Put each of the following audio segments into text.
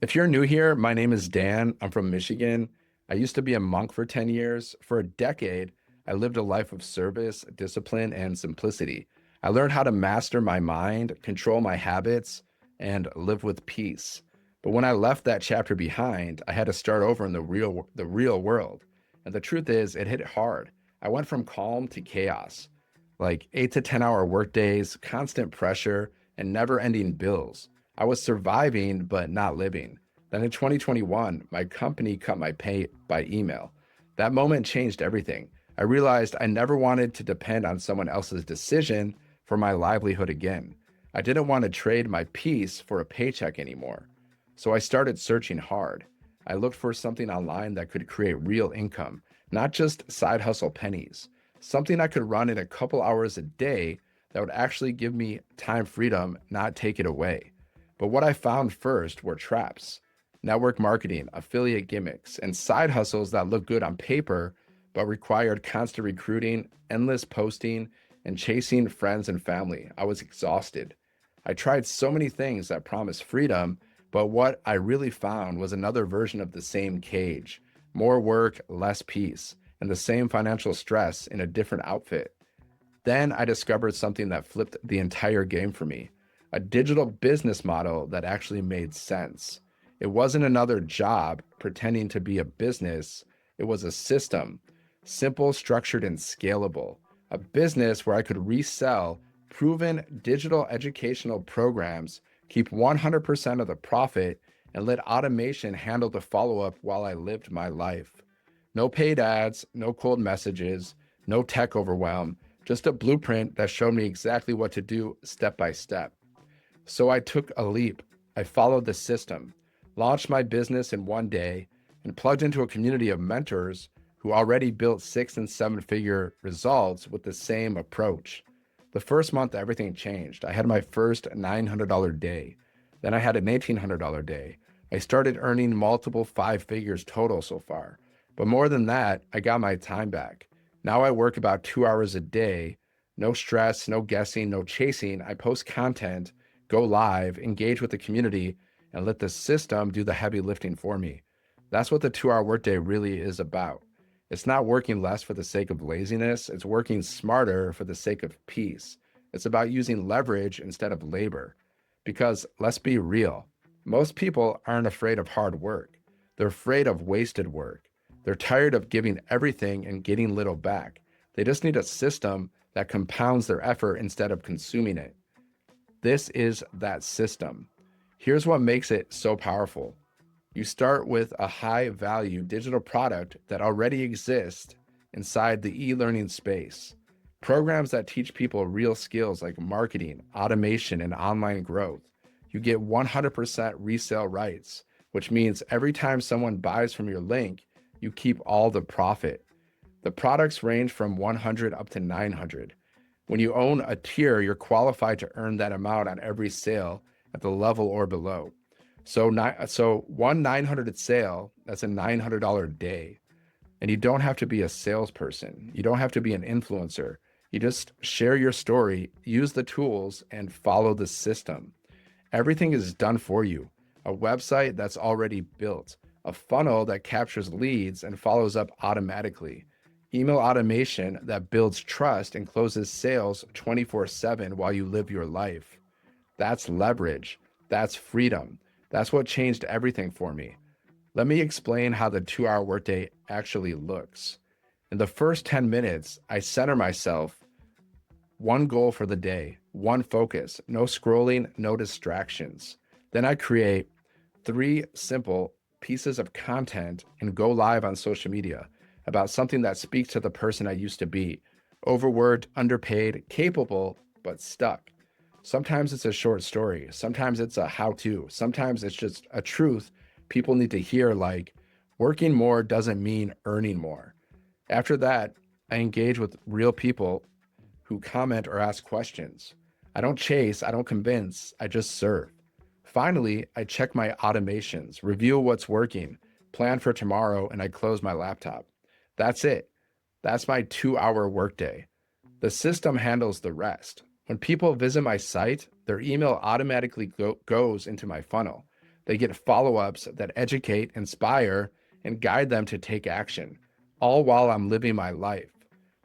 If you're new here, my name is Dan. I'm from Michigan. I used to be a monk for 10 years. For a decade, I lived a life of service, discipline, and simplicity. I learned how to master my mind, control my habits, and live with peace. But when I left that chapter behind, I had to start over in the real world. And the truth is, it hit hard. I went from calm to chaos, like 8 to 10 hour workdays, constant pressure, and never-ending bills. I was surviving, but not living. Then in 2021, my company cut my pay by email. That moment changed everything. I realized I never wanted to depend on someone else's decision for my livelihood again. I didn't want to trade my peace for a paycheck anymore. So I started searching hard. I looked for something online that could create real income, not just side hustle pennies, something I could run in a couple hours a day that would actually give me time freedom, not take it away. But what I found first were traps: network marketing, affiliate gimmicks, and side hustles that looked good on paper, but required constant recruiting, endless posting, and chasing friends and family. I was exhausted. I tried so many things that promised freedom, but what I really found was another version of the same cage: more work, less peace, and the same financial stress in a different outfit. Then I discovered something that flipped the entire game for me: a digital business model that actually made sense. It wasn't another job pretending to be a business, it was a system, simple, structured, and scalable. A business where I could resell proven digital educational programs, keep 100% of the profit, and let automation handle the follow up while I lived my life. No paid ads, no cold messages, no tech overwhelm, just a blueprint that showed me exactly what to do step by step. So I took a leap. I followed the system, launched my business in one day, and plugged into a community of mentors who already built 6 and 7 figure results with the same approach. The first month, everything changed. I had my first $900 day. Then I had an $1,800 day. I started earning multiple 5 figures total so far. But more than that, I got my time back. Now I work about 2 hours a day. No stress, no guessing, no chasing. I post content, go live, engage with the community, and let the system do the heavy lifting for me. That's what the 2 hour workday really is about. It's not working less for the sake of laziness, it's working smarter for the sake of peace. It's about using leverage instead of labor. Because let's be real, most people aren't afraid of hard work, they're afraid of wasted work. They're tired of giving everything and getting little back. They just need a system that compounds their effort instead of consuming it. This is that system. Here's what makes it so powerful. You start with a high value digital product that already exists inside the e learning space. Programs that teach people real skills like marketing, automation, and online growth. You get 100% resale rights, which means every time someone buys from your link, you keep all the profit. The products range from 100 up to 900. When you own a tier, you're qualified to earn that amount on every sale at the level or below. So one 900 sale, that's a $900 day. And you don't have to be a salesperson. You don't have to be an influencer. You just share your story, use the tools, and follow the system. Everything is done for you. A website that's already built, a funnel that captures leads and follows up automatically, email automation that builds trust and closes sales 24/7 while you live your life. That's leverage. That's freedom. That's what changed everything for me. Let me explain how the 2 hour workday actually looks. In the first 10 minutes, I center myself: one goal for the day, one focus, no scrolling, no distractions. Then I create 3 simple pieces of content and go live on social media about something that speaks to the person I used to be: overworked, underpaid, capable, but stuck. Sometimes it's a short story. Sometimes it's a how to. Sometimes it's just a truth people need to hear, like working more doesn't mean earning more. After that, I engage with real people who comment or ask questions. I don't chase, I don't convince, I just serve. Finally, I check my automations, review what's working, plan for tomorrow, and I close my laptop. That's it. That's my 2 hour workday. The system handles the rest. When people visit my site, their email automatically goes into my funnel. They get follow-ups that educate, inspire, and guide them to take action, all while I'm living my life.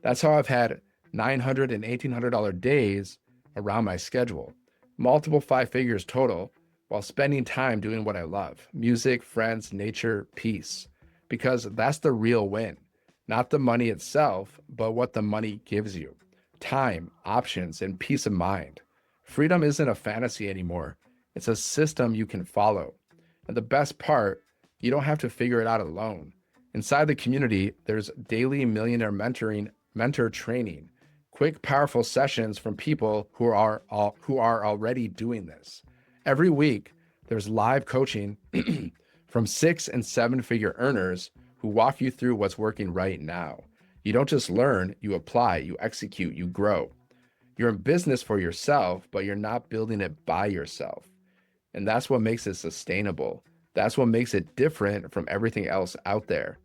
That's how I've had $900 and $1,800 days around my schedule, multiple five figures total, while spending time doing what I love: music, friends, nature, peace. Because that's the real win. Not the money itself, but what the money gives you: time, options, and peace of mind. Freedom isn't a fantasy anymore. It's a system you can follow. And the best part, you don't have to figure it out alone. Inside the community, there's daily millionaire mentor training, quick, powerful sessions from people who are already doing this. Every week, there's live coaching from 6 and 7 figure earners who walk you through what's working right now. You don't just learn, you apply, you execute, you grow. You're in business for yourself, but you're not building it by yourself. And that's what makes it sustainable. That's what makes it different from everything else out there.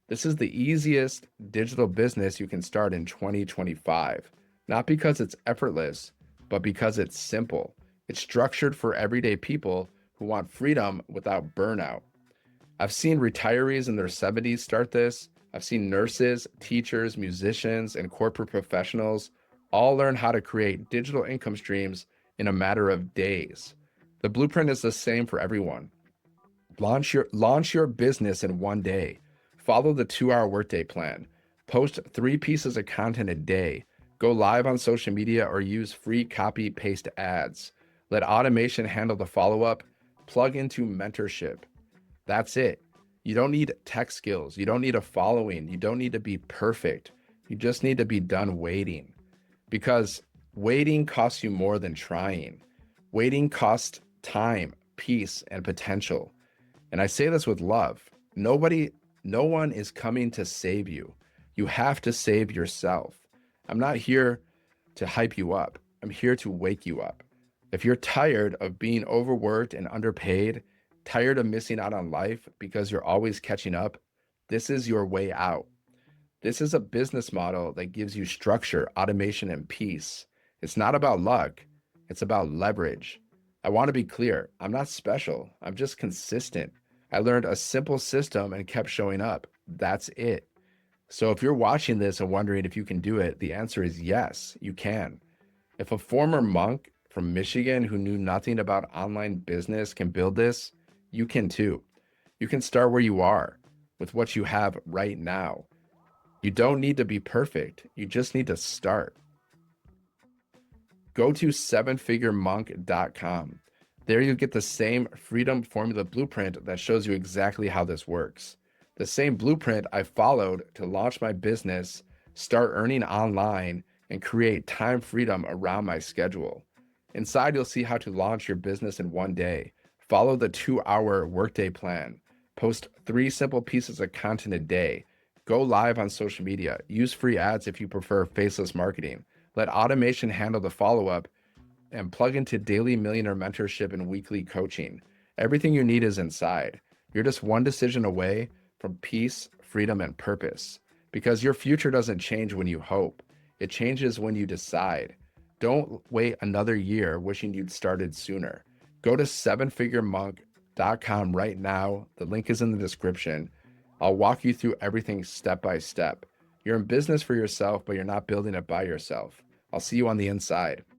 This is the easiest digital business you can start in 2025, not because it's effortless, but because it's simple. It's structured for everyday people who want freedom without burnout. I've seen retirees in their 70s start this. I've seen nurses, teachers, musicians, and corporate professionals all learn how to create digital income streams in a matter of days. The blueprint is the same for everyone. Launch your business in one day. Follow the 2-hour workday plan. Post 3 pieces of content a day. Go live on social media or use free copy paste ads. Let automation handle the follow-up. Plug into mentorship. That's it. You don't need tech skills. You don't need a following. You don't need to be perfect. You just need to be done waiting. Because waiting costs you more than trying. Waiting costs time, peace, and potential. And I say this with love. No one is coming to save you. You have to save yourself. I'm not here to hype you up. I'm here to wake you up. If you're tired of being overworked and underpaid, tired of missing out on life because you're always catching up, this is your way out. This is a business model that gives you structure, automation, and peace. It's not about luck. It's about leverage. I want to be clear. I'm not special. I'm just consistent. I learned a simple system and kept showing up. That's it. So if you're watching this and wondering if you can do it, the answer is yes, you can. If a former monk from Michigan who knew nothing about online business can build this, you can too. You can start where you are with what you have right now. You don't need to be perfect. You just need to start. Go to 7figuremonk.com. There you get the same freedom formula blueprint that shows you exactly how this works. The same blueprint I followed to launch my business, start earning online, and create time freedom around my schedule. Inside, you'll see how to launch your business in one day. Follow the 2-hour workday plan. Post 3 simple pieces of content a day. Go live on social media. Use free ads if you prefer faceless marketing. Let automation handle the follow-up and plug into daily millionaire mentorship and weekly coaching. Everything you need is inside. You're just one decision away from peace, freedom, and purpose. Because your future doesn't change when you hope. It changes when you decide. Don't wait another year wishing you'd started sooner. Go to 7figuremonk.com right now. The link is in the description. I'll walk you through everything step by step. You're in business for yourself, but you're not building it by yourself. I'll see you on the inside.